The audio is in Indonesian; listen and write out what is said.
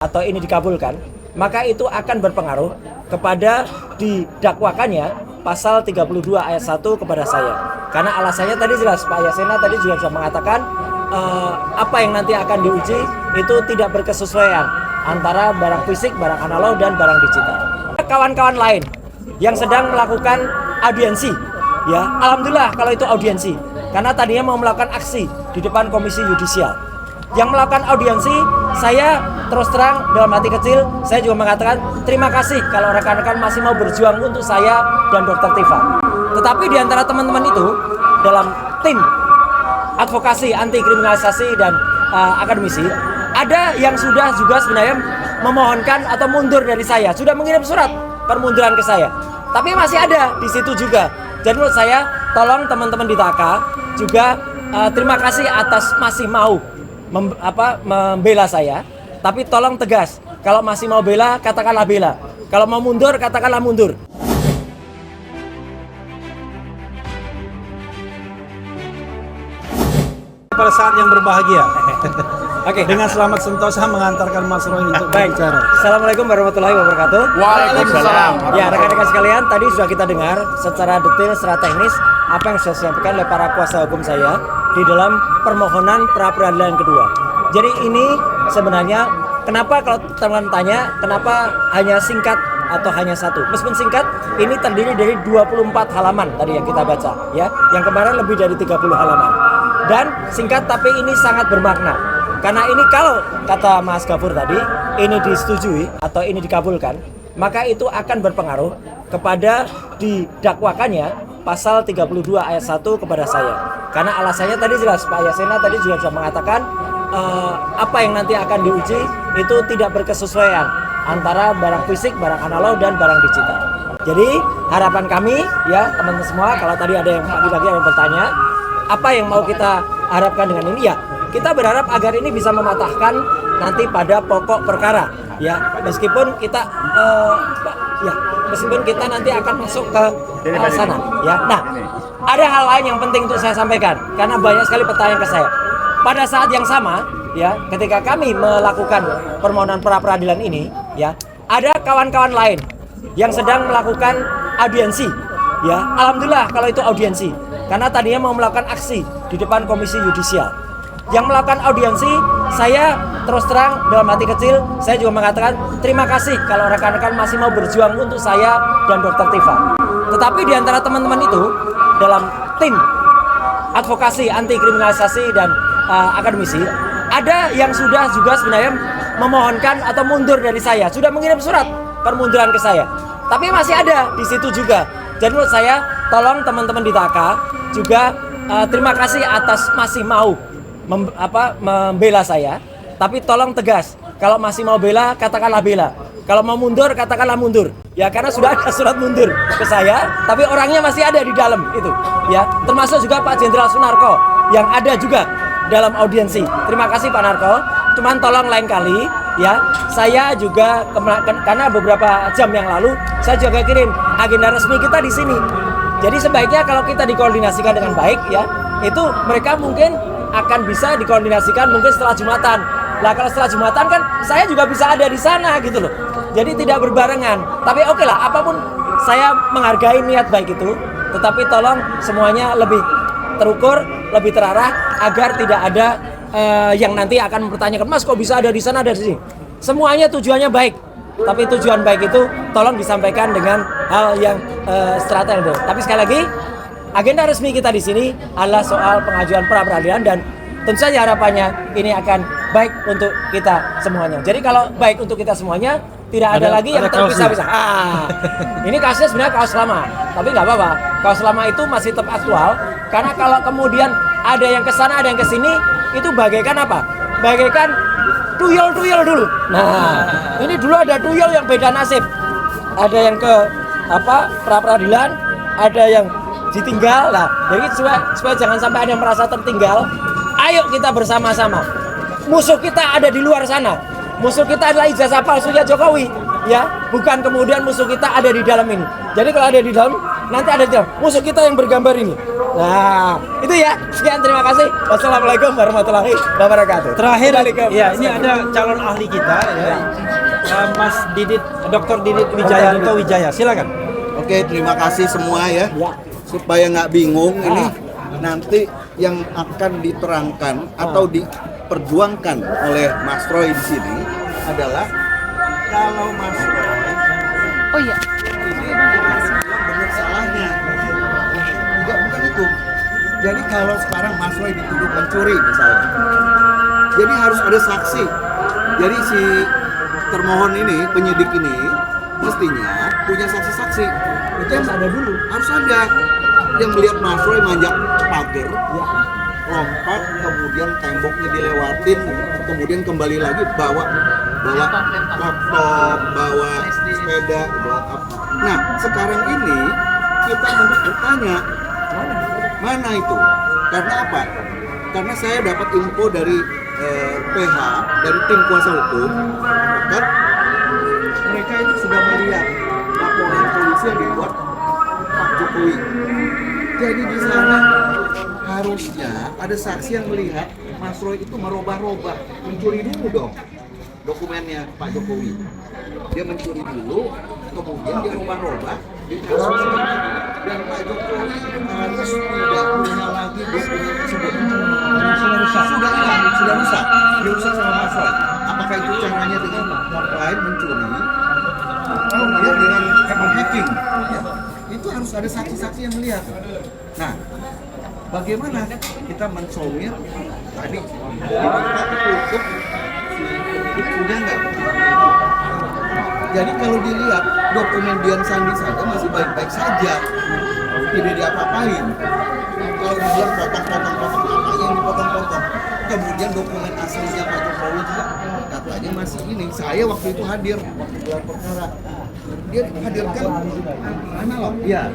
atau ini dikabulkan, maka itu akan berpengaruh kepada didakwakannya pasal 32 ayat 1 kepada saya. Karena alasannya tadi jelas, Pak Yasena tadi juga sudah mengatakan apa yang nanti akan diuji itu tidak berkesesuaian antara barang fisik, barang analog, dan barang digital. Kawan-kawan lain yang sedang melakukan audiensi, ya, alhamdulillah kalau itu audiensi, karena tadinya mau melakukan aksi di depan Komisi Yudisial. Yang melakukan audiensi, saya terus terang dalam hati kecil, saya juga mengatakan terima kasih kalau rekan-rekan masih mau berjuang untuk saya dan Dr. Tifa. Tetapi di antara teman-teman itu, dalam tim advokasi anti kriminalisasi dan akademisi, ada yang sudah juga sebenarnya memohonkan atau mundur dari saya, sudah mengirim surat permunduran ke saya. Tapi masih ada di situ juga. Jadi menurut saya, tolong teman-teman di TAKA juga terima kasih atas masih mau membela saya, tapi tolong tegas. Kalau masih mau bela, katakanlah bela. Kalau mau mundur, katakanlah mundur. Pada saat yang berbahagia. Oke. Dengan selamat sentosa mengantarkan Mas Roy untuk berbicara. Assalamualaikum warahmatullahi wabarakatuh. Waalaikumsalam. Ya, rekan-rekan sekalian, tadi sudah kita dengar secara detail, secara teknis apa yang sudah disampaikan oleh para kuasa hukum saya di dalam permohonan pra-peradilan kedua. Jadi ini sebenarnya kenapa kalau teman-teman tanya kenapa hanya singkat atau hanya satu? Meskipun singkat, ini terdiri dari 24 halaman tadi yang kita baca, ya. Yang kemarin lebih dari 30 halaman. Dan singkat tapi ini sangat bermakna. Karena ini kalau kata Mas Gafur tadi, ini disetujui atau ini dikabulkan, maka itu akan berpengaruh kepada didakwakannya pasal 32 ayat 1 kepada saya. Karena alasannya tadi jelas, Pak Yasena tadi juga sudah mengatakan apa yang nanti akan diuji itu tidak berkesesuaian antara barang fisik, barang analog, dan barang digital. Jadi harapan kami, ya teman-teman semua, kalau tadi ada yang pagi-pagi yang bertanya, apa yang mau kita harapkan dengan ini, ya kita berharap agar ini bisa mematahkan nanti pada pokok perkara, ya meskipun kita meskipun kita nanti akan masuk ke sana, ya. Nah, ada hal lain yang penting untuk saya sampaikan karena banyak sekali pertanyaan ke saya. Pada saat yang sama, ya, ketika kami melakukan permohonan pra-peradilan ini, ya, ada kawan-kawan lain yang sedang melakukan audiensi, ya. Alhamdulillah kalau itu audiensi, karena tadinya mau melakukan aksi di depan Komisi Yudisial. Yang melakukan audiensi, saya terus terang dalam hati kecil, saya juga mengatakan terima kasih kalau rekan-rekan masih mau berjuang untuk saya dan Dr. Tifa. Tetapi di antara teman-teman itu, dalam tim advokasi anti kriminalisasi dan akademisi, ada yang sudah juga sebenarnya memohonkan atau mundur dari saya, sudah mengirim surat permunduran ke saya. Tapi masih ada di situ juga. Jadi menurut saya, tolong teman-teman di TAKA juga terima kasih atas masih mau membela saya, tapi tolong tegas. Kalau masih mau bela, katakanlah bela. Kalau mau mundur, katakanlah mundur. Ya, karena sudah ada surat mundur ke saya, tapi orangnya masih ada di dalam itu. Ya, termasuk juga Pak Jenderal Sunarko yang ada juga dalam audiensi. Terima kasih Pak Narko. Cuman tolong lain kali, ya, saya juga karena beberapa jam yang lalu saya juga kirim agenda resmi kita di sini. Jadi sebaiknya kalau kita dikoordinasikan dengan baik, ya, itu mereka mungkin akan bisa dikoordinasikan mungkin setelah Jumatan. Lah kalau setelah Jumatan kan saya juga bisa ada di sana gitu loh. Jadi tidak berbarengan. Tapi oke lah, apapun saya menghargai niat baik itu, tetapi tolong semuanya lebih terukur, lebih terarah agar tidak ada yang nanti akan mempertanyakan, Mas kok bisa ada di sana, ada di sini. Semuanya tujuannya baik. Tapi tujuan baik itu tolong disampaikan dengan hal yang strategis. Tapi sekali lagi, agenda resmi kita di sini adalah soal pengajuan pra-peradilan dan tentu saja harapannya ini akan baik untuk kita semuanya. Jadi kalau baik untuk kita semuanya, tidak ada lagi yang terpisah-pisah. Ini kasusnya sebenarnya kasus lama, tapi nggak apa-apa. Kasus lama itu masih tetap aktual karena kalau kemudian ada yang ke sana, ada yang ke sini, itu bagaikan apa? Bagaikan tuyul-tuyul dulu. Nah, ini dulu ada tuyul yang beda nasib. Ada yang ke pra-peradilan, ada yang ditinggal. Nah, jadi supaya jangan sampai ada yang merasa tertinggal, ayo kita bersama-sama. Musuh kita ada di luar sana. Musuh kita adalah ijazah palsunya Jokowi, ya, bukan kemudian musuh kita ada di dalam ini. Jadi kalau ada di dalam, nanti ada dia musuh kita yang bergambar ini. Nah, itu ya. Sekian, terima kasih. Wassalamualaikum warahmatullahi wabarakatuh. Terakhir, Kembali ke ya ini ada calon ahli kita, ya. Mas Didit, Dr. Didit Wijayanto Wijaya. Silakan. Oke, terima kasih semua ya. Supaya nggak bingung ini nanti yang akan diterangkan atau diperjuangkan oleh Mas Roy di sini adalah kalau Mas Roy Oh iya. ini benar salahnya. Enggak, bukan itu. Jadi kalau sekarang Mas Roy dituduh mencuri misalnya, jadi harus ada saksi. Jadi si termohon ini, penyidik ini mestinya punya saksi-saksi. Itu yang ada dulu. Harus ada yang melihat Mas Roy manjak pagar, lompat, kemudian temboknya dilewatin, kemudian kembali lagi bawa laptop, bawa sepeda, bawa apa. Nah, sekarang ini kita bertanya, mana itu? Karena apa? Karena saya dapat info dari PH, dari tim kuasa hukum, kan mereka itu sudah melihat laporan polisi yang dibuat Pak Jokowi. Jadi di sana harusnya ada saksi yang melihat Mas Roy itu merubah-rubah, mencuri dulu dong dokumennya Pak Jokowi. Dia mencuri dulu, kemudian dia rubah-rubah di kasus ini. Dan Pak Jokowi harus tidak punya lagi dokumen tersebut. Sudah hilang, sudah rusak, dirusak sama Mas Roy. Apakah itu caranya dengan lain mencuri? Kemudian dengan hacking, ya, itu harus ada saksi-saksi yang melihat. Nah, bagaimana kita mensomir tadi kita tutup si penyidik punya nggak? Jadi kalau dilihat dokumen Dian Sandi saja masih baik-baik saja, tidak diapa-apain. Kalau dilihat potong-potong apa yang dipotong-potong, kemudian dokumen aslinya Pak Jokowi juga katanya masih ini. Saya waktu itu hadir waktu gelar perkara. Dia hadirkan mana loh? Iya.